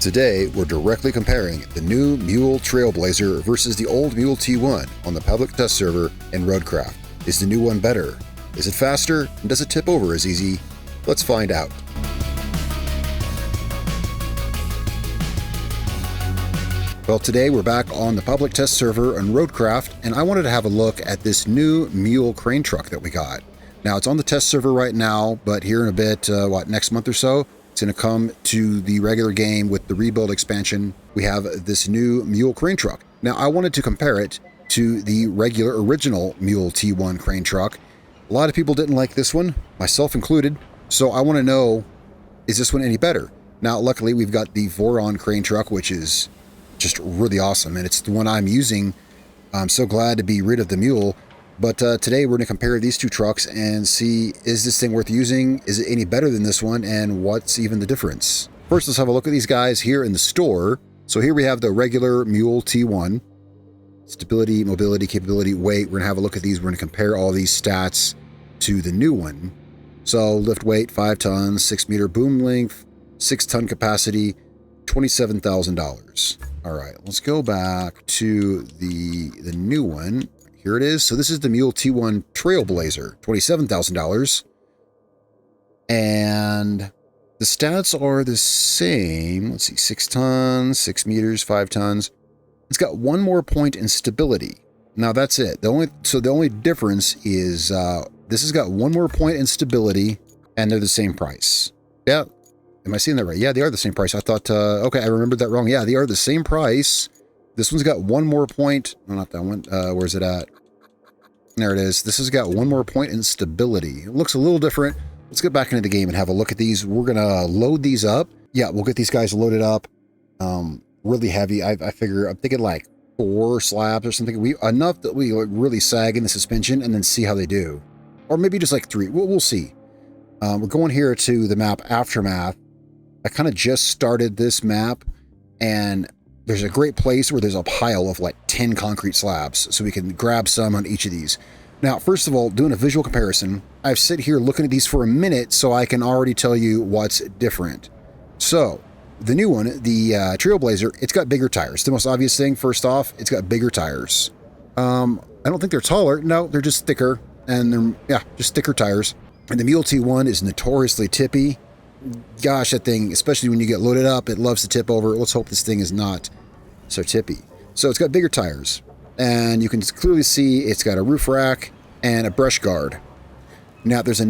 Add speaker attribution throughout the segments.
Speaker 1: Today, we're directly comparing the new Mule Trailblazer versus the old Mule T1 on the public test server in Roadcraft. Is the new one better? Is it faster? And does it tip over as easy? Let's find out. Well, today we're back on the public test server on Roadcraft, and I wanted to have a look at this new Mule crane truck that we got. Now, it's on the test server right now, but here in a bit, next month or so, it's going to come to the regular game with the rebuild expansion. We have this new Mule crane truck. Now, I wanted to compare it to the regular original Mule T1 crane truck. A lot of people didn't like this one, myself included, so I want to know, is this one any better? Now, luckily, we've got the Voron crane truck, which is just really awesome, and it's the one I'm using. I'm so glad to be rid of the Mule. But today we're going to compare these two trucks and see, is this thing worth using? Is it any better than this one? And what's even the difference? First, let's have a look at these guys here in the store. So here we have the regular Mule T1. Stability, mobility, capability, weight. We're going to have a look at these. We're going to compare all these stats to the new one. So lift weight, 5 tons, 6 meter boom length, 6 ton capacity, $27,000. All right, let's go back to the new one. Here it is. So this is the Mule T1 Trailblazer, $27,000. And the stats are the same. Let's see, 6 tons, 6 meters, 5 tons. It's got 1 more point in stability. Now that's it. The only difference is this has got 1 more point in stability, and they're the same price. Yeah. Am I seeing that right? Yeah, they are the same price. I thought, okay, I remembered that wrong. Yeah, they are the same price. This one's got 1 more point. No, not that one. Where's it at? There it is. This has got 1 more point in stability. It looks a little different. Let's get back into the game and have a look at these. We're going to load these up. Yeah, we'll get these guys loaded up. Really heavy. I'm thinking like 4 slabs or something. Enough that we really sag in the suspension and then see how they do. Or maybe just like 3. We'll see. We're going here to the map Aftermath. I kind of just started this map, and there's a great place where there's a pile of like 10 concrete slabs, so we can grab some on each of these. Now, first of all, doing a visual comparison, I've sit here looking at these for a minute, so I can already tell you what's different. So, the new one, the Trailblazer, it's got bigger tires. The most obvious thing, first off, it's got bigger tires. I don't think they're taller. No, they're just thicker, and just thicker tires. And the Mule T1 is notoriously tippy. Gosh, that thing, especially when you get loaded up, it loves to tip over. Let's hope this thing is not so tippy. So it's got bigger tires, and you can clearly see it's got a roof rack and a brush guard. Now there's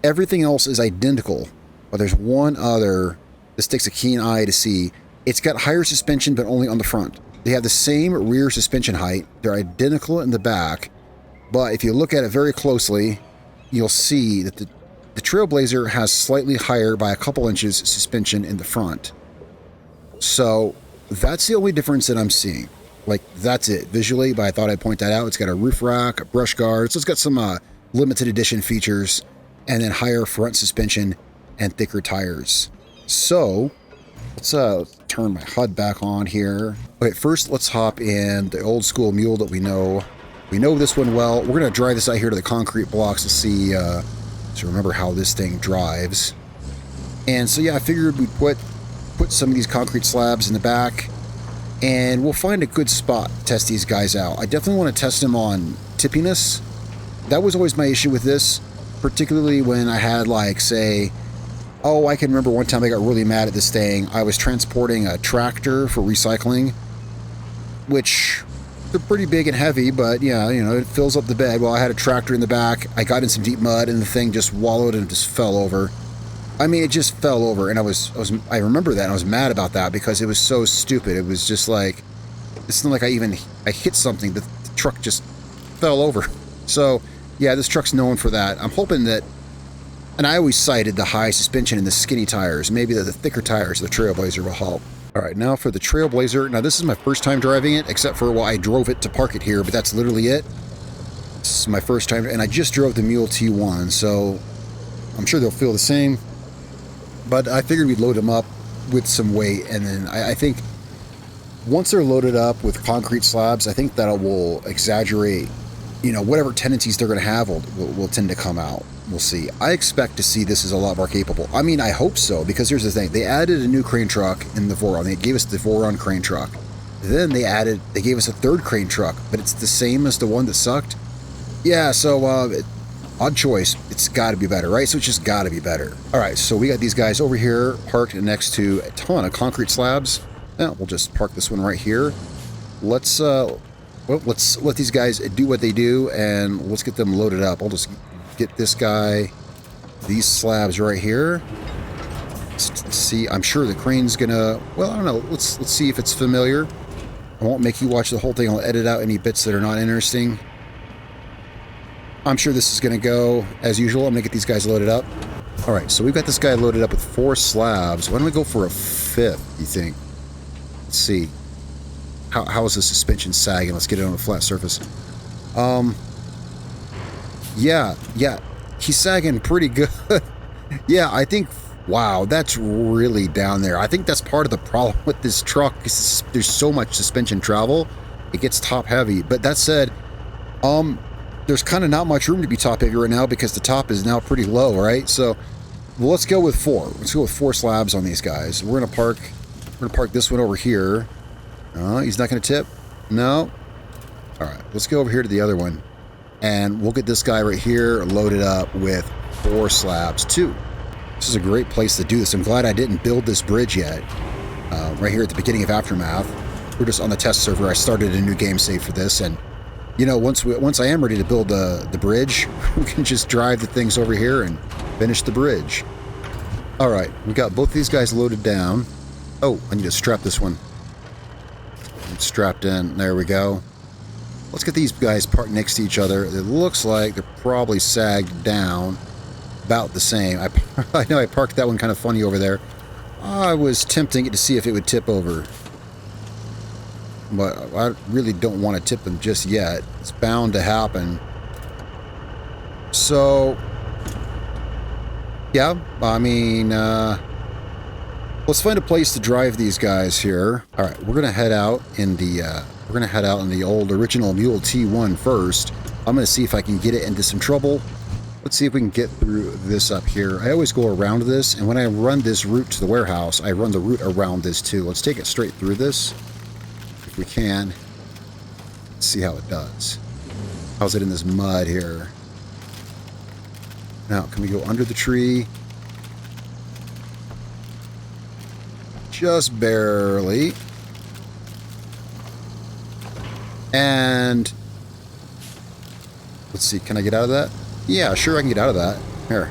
Speaker 1: everything else is identical, but there's one other. This takes a keen eye to see. It's got higher suspension, but only on the front. They have the same rear suspension height. They're identical in the back, but if you look at it very closely, you'll see that the Trailblazer has slightly higher by a couple inches suspension in the front. So that's the only difference that I'm seeing. Like, that's it visually, but I thought I'd point that out. It's got a roof rack, a brush guard, so it's got some limited edition features, and then higher front suspension and thicker tires. So let's turn my HUD back on here. Okay, first let's hop in the old school Mule that we know. We know this one well. We're going to drive this out here to the concrete blocks to see, to remember how this thing drives. And so yeah, I figured we'd put some of these concrete slabs in the back, and we'll find a good spot to test these guys out. I definitely want to test them on tippiness. That was always my issue with this, particularly when I had, like, say, I can remember one time I got really mad at this thing. I was transporting a tractor for recycling, which they're pretty big and heavy, but yeah, it fills up the bed. Well, I had a tractor in the back. I got in some deep mud, and the thing just wallowed and just fell over. I mean, it just fell over, and I remember that, and I was mad about that because it was so stupid. It was just like, it's not like I hit something. The truck just fell over. So yeah, this truck's known for that. I'm hoping that, and I always cited the high suspension and the skinny tires. Maybe the thicker tires of the Trailblazer will help. All right, now for the Trailblazer. Now, this is my first time driving it, except for, I drove it to park it here, but that's literally it. This is my first time, and I just drove the Mule T1, so I'm sure they'll feel the same. But I figured we'd load them up with some weight, and then I think once they're loaded up with concrete slabs, I think that will exaggerate, whatever tendencies they're going to have will tend to come out. We'll see. I expect to see this as a lot more capable. I mean, I hope so, because here's the thing. They added a new crane truck in the Voron. They gave us the Voron crane truck. Then they gave us a third crane truck, but it's the same as the one that sucked. Yeah, so, odd choice. It's got to be better, right? So it's just got to be better. All right, so we got these guys over here parked next to a ton of concrete slabs. Yeah, we'll just park this one right here. Let's let these guys do what they do, and let's get them loaded up. I'll just get this guy, these slabs right here. Let's see. I'm sure the crane's gonna. Well, I don't know. Let's see if it's familiar. I won't make you watch the whole thing. I'll edit out any bits that are not interesting. I'm sure this is gonna go as usual. I'm gonna get these guys loaded up. All right. So we've got this guy loaded up with 4 slabs. Why don't we go for a 5th? You think? Let's see. How is the suspension sagging? Let's get it on a flat surface. Yeah, he's sagging pretty good. Yeah, I think, wow, that's really down there. I think that's part of the problem with this truck. Is there's so much suspension travel, it gets top heavy. But that said, there's kind of not much room to be top heavy right now because the top is now pretty low, right? So, well, let's go with 4. Let's go with 4 slabs on these guys. We're gonna park this one over here. He's not gonna tip. No. All right, let's go over here to the other one. And we'll get this guy right here loaded up with 4 slabs too. This is a great place to do this. I'm glad I didn't build this bridge yet. Right here at the beginning of Aftermath. We're just on the test server. I started a new game save for this, and you know, once I am ready to build the bridge, we can just drive the things over here and finish the bridge. All right, we got both these guys loaded down. Oh, I need to strap this one. It's strapped in. There we go. Let's get these guys parked next to each other. It looks like they're probably sagged down about the same. I know I parked that one kind of funny over there. I was tempting it to see if it would tip over. But I really don't want to tip them just yet. It's bound to happen. So, yeah, I mean, let's find a place to drive these guys here. All right, we're gonna head out in the old original Mule T1 first. I'm gonna see if I can get it into some trouble. Let's see if we can get through this up here. I always go around this, and when I run this route to the warehouse, I run the route around this too. Let's take it straight through this, if we can. Let's see how it does. How's it in this mud here? Now, can we go under the tree? Just barely. And let's see, can I get out of that? Yeah, sure, I can get out of that. Here.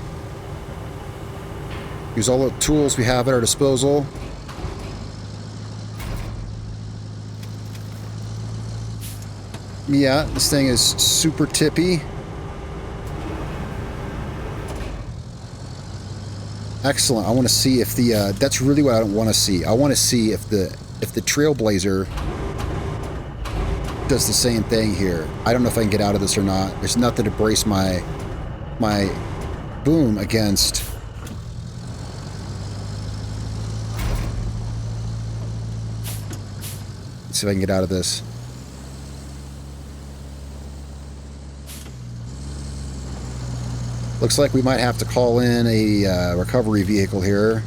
Speaker 1: Use all the tools we have at our disposal. Yeah, this thing is super tippy. Excellent. I want to see if the that's really what I want to see. I want to see if the Trailblazer does the same thing here. I don't know if I can get out of this or not. There's nothing to brace my boom against. Let's see if I can get out of this. Looks like we might have to call in a recovery vehicle here.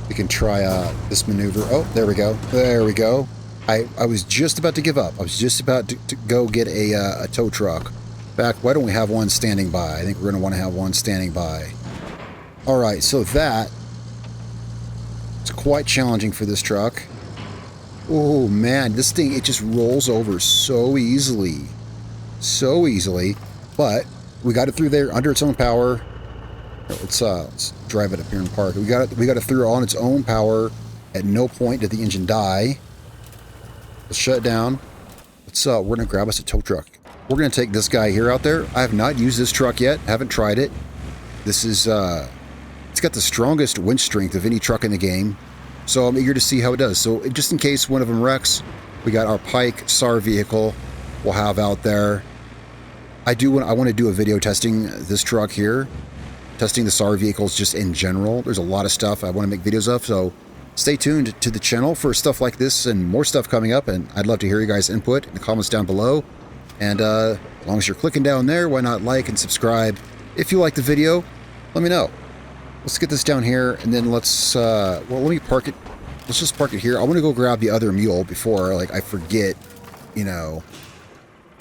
Speaker 1: We can try this maneuver. Oh, there we go. There we go. I was just about to give up. I was just about to go get a tow truck. In fact, why don't we have one standing by? I think we're going to want to have one standing by. All right, so that it's quite challenging for this truck. Oh, man, this thing, it just rolls over so easily. So easily. But we got it through there under its own power. Let's drive it up here and park. We got it through on its own power. At no point did the engine die. Let's shut it down. We're gonna grab us a tow truck. We're gonna take this guy here out there. I have not used this truck yet. Haven't tried it. This is it's got the strongest winch strength of any truck in the game. So I'm eager to see how it does. So just in case one of them wrecks, we got our Pike SAR vehicle we'll have out there. I want to do a video testing this truck here, testing the SAR vehicles just in general. There's a lot of stuff I want to make videos of, so stay tuned to the channel for stuff like this and more stuff coming up, and I'd love to hear you guys' input in the comments down below. And as long as you're clicking down there, why not like and subscribe If you like the video, let me know. Let's get this down here, and then let's, well, let me park it. Let's just park it here. I want to go grab the other mule before, like, I forget, you know,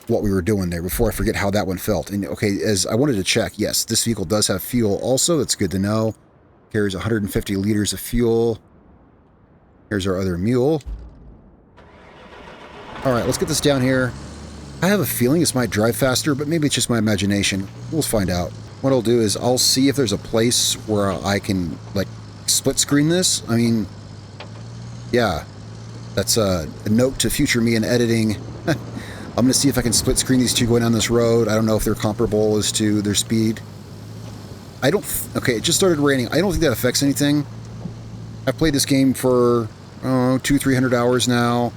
Speaker 1: what we were doing there, before I forget how that one felt. And, okay, as I wanted to check, yes, this vehicle does have fuel also. That's good to know. Carries 150 liters of fuel. Here's our other mule. All right, let's get this down here. I have a feeling this might drive faster, but maybe it's just my imagination. We'll find out. What I'll do is I'll see if there's a place where I can, like, split screen this. I mean, yeah, that's a note to future me in editing. I'm going to see if I can split screen these two going down this road. I don't know if they're comparable as to their speed. I don't... Okay, it just started raining. I don't think that affects anything. I've played this game for, 200-300 hours now.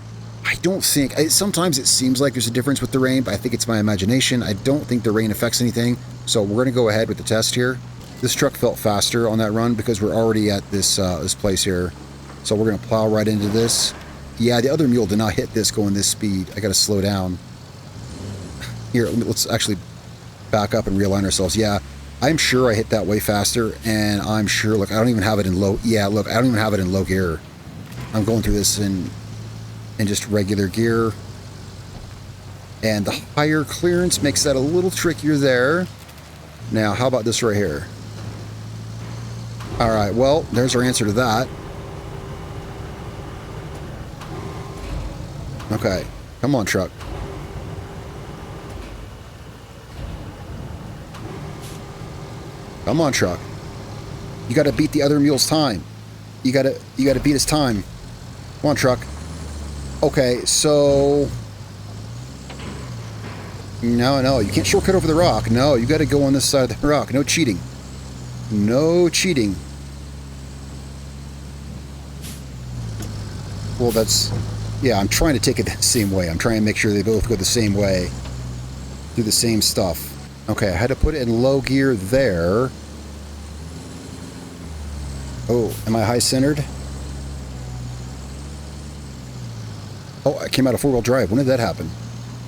Speaker 1: I don't think... sometimes it seems like there's a difference with the rain, but I think it's my imagination. I don't think the rain affects anything. So we're going to go ahead with the test here. This truck felt faster on that run because we're already at this this place here. So we're going to plow right into this. Yeah, the other mule did not hit this going this speed. I got to slow down. Here, let's actually back up and realign ourselves. Yeah, I'm sure I hit that way faster, and I'm sure, look, I don't even have it in low. Yeah, look, I don't even have it in low gear. I'm going through this in just regular gear. And the higher clearance makes that a little trickier there. Now, how about this right here? All right, well, there's our answer to that. Okay, come on, truck. Come on, truck. You got to beat the other mule's time. You got to beat his time. Come on, truck. Okay, so no, you can't shortcut over the rock. No, you got to go on this side of the rock. No cheating. No cheating. Well, that's... Yeah, I'm trying to take it the same way. I'm trying to make sure they both go the same way. Do the same stuff. Okay, I had to put it in low gear there. Oh, am I high-centered? Oh, I came out of four-wheel drive. When did that happen?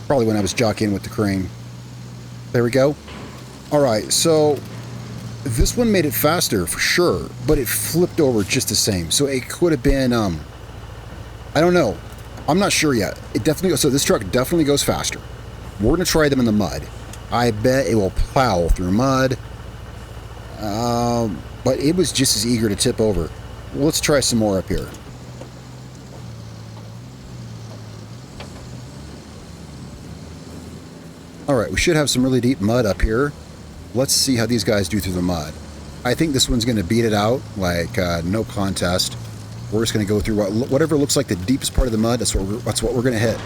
Speaker 1: Probably when I was jockeying with the crane. There we go. All right, so this one made it faster for sure, but it flipped over just the same. So it could have been, I don't know. I'm not sure yet. It definitely goes, so this truck definitely goes faster. We're going to try them in the mud. I bet it will plow through mud. But it was just as eager to tip over. Well, let's try some more up here. Alright, we should have some really deep mud up here. Let's see how these guys do through the mud. I think this one's going to beat it out, like no contest. We're just going to go through whatever looks like the deepest part of the mud. That's what we're going to hit.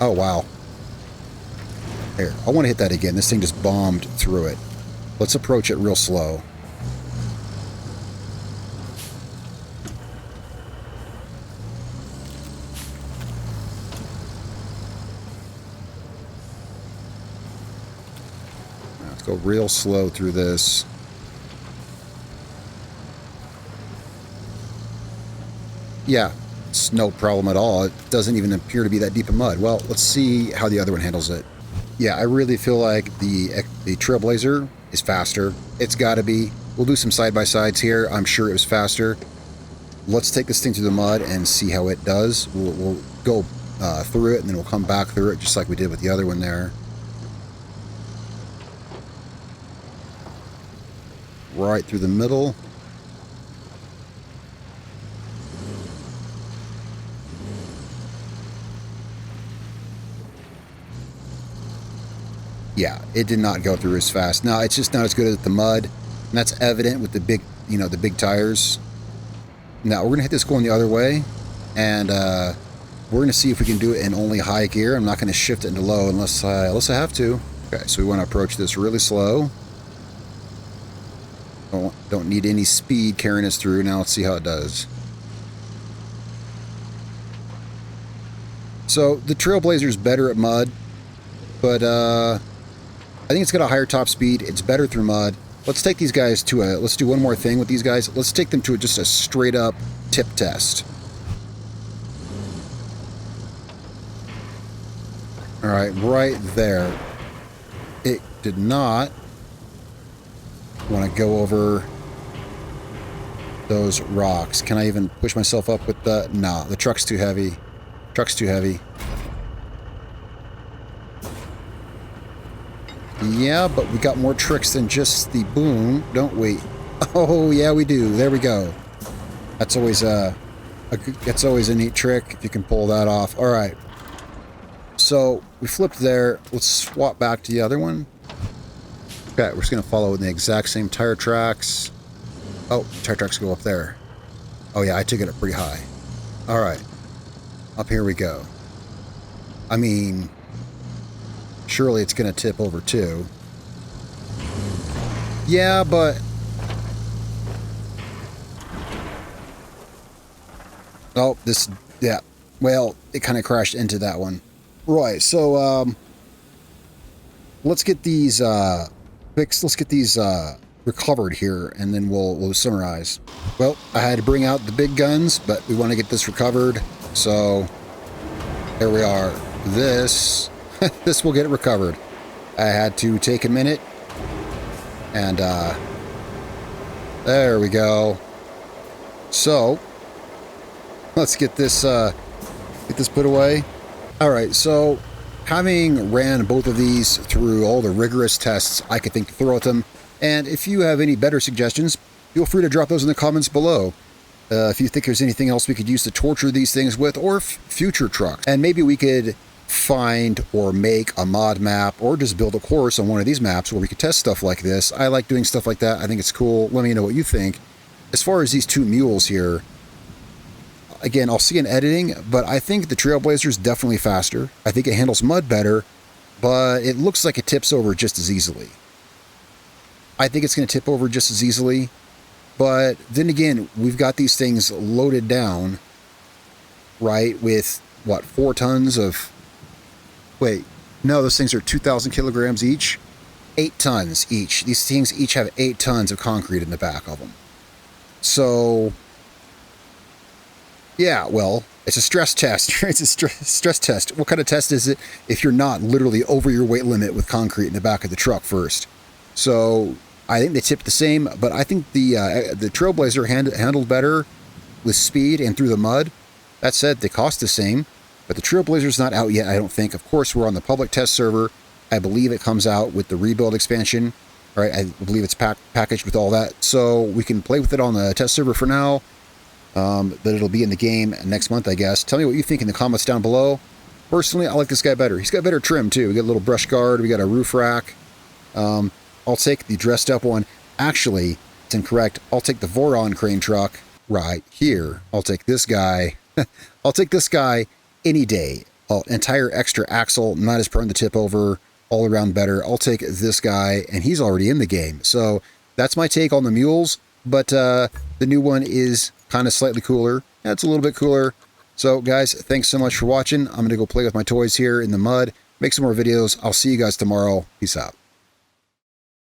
Speaker 1: Oh, wow. Here, I want to hit that again. This thing just bombed through it. Let's approach it real slow. Let's go real slow through this. Yeah, it's no problem at all. It doesn't even appear to be that deep in mud. Well, let's see how the other one handles it. Yeah, I really feel like the Trailblazer is faster. It's got to be. We'll do some side-by-sides here. I'm sure it was faster. Let's take this thing through the mud and see how it does. We'll go through it, and then we'll come back through it, just like we did with the other one there. Right through the middle. Yeah, it did not go through as fast. No, it's just not as good as the mud. And that's evident with the big, the big tires. Now, we're going to hit this going the other way. And we're going to see if we can do it in only high gear. I'm not going to shift it into low unless I have to. Okay, so we want to approach this really slow. Don't need any speed carrying us through. Now let's see how it does. So the Trailblazer is better at mud. But I think it's got a higher top speed. It's better through mud. Let's take these guys to let's do one more thing with these guys. Let's take them to just a straight up tip test. All right, right there. It did not want to go over those rocks. Can I even push myself up with the... Nah, the truck's too heavy. Truck's too heavy. Yeah, but we got more tricks than just the boom, don't we? Oh, yeah, we do. There we go. That's always that's always a neat trick if you can pull that off. All right. So we flipped there. Let's swap back to the other one. Okay, we're just going to follow in the exact same tire tracks. Oh, tire tracks go up there. Oh, yeah, I took it up pretty high. All right. Up here we go. I mean, surely it's going to tip over too. Yeah, but... Oh, this... Yeah. Well, it kind of crashed into that one. Right, so, let's get these, let's get these, recovered here, and then we'll summarize. Well, I had to bring out the big guns, but we want to get this recovered, so here we are. This will get it recovered. I had to take a minute, and there we go. So let's get this put away. All right, so having ran both of these through all the rigorous tests I could think to throw at them, and if you have any better suggestions, feel free to drop those in the comments below. If you think there's anything else we could use to torture these things with, or future trucks. And maybe we could find or make a mod map, or just build a course on one of these maps where we could test stuff like this. I like doing stuff like that. I think it's cool. Let me know what you think. As far as these two mules here, again, I'll see in editing, but I think the Trailblazer is definitely faster. I think it handles mud better, but it looks like it tips over just as easily. I think it's going to tip over just as easily, but then again, we've got these things loaded down, right, with, what, 4 tons of... Wait, no, those things are 2,000 kilograms each? 8 tons each. These things each have 8 tons of concrete in the back of them. So... yeah, well, it's a stress test. It's a stress test. What kind of test is it if you're not literally over your weight limit with concrete in the back of the truck first? So I think they tipped the same, but I think the Trailblazer handled better with speed and through the mud. That said, they cost the same, but the Trailblazer's not out yet, I don't think. Of course, we're on the public test server. I believe it comes out with the rebuild expansion. Right? I believe it's packaged with all that. So we can play with it on the test server for now. But it'll be in the game next month, I guess. Tell me what you think in the comments down below. Personally, I like this guy better. He's got better trim, too. We got a little brush guard. We got a roof rack. I'll take the dressed up one. Actually, it's incorrect. I'll take the Voron crane truck right here. I'll take this guy. I'll take this guy any day. Entire extra axle, not as prone to tip over, all around better. I'll take this guy, and he's already in the game. So that's my take on the mules. But the new one is kind of slightly cooler. Yeah, it's a little bit cooler. So guys, thanks so much for watching. I'm going to go play with my toys here in the mud, make some more videos. I'll see you guys tomorrow. Peace out.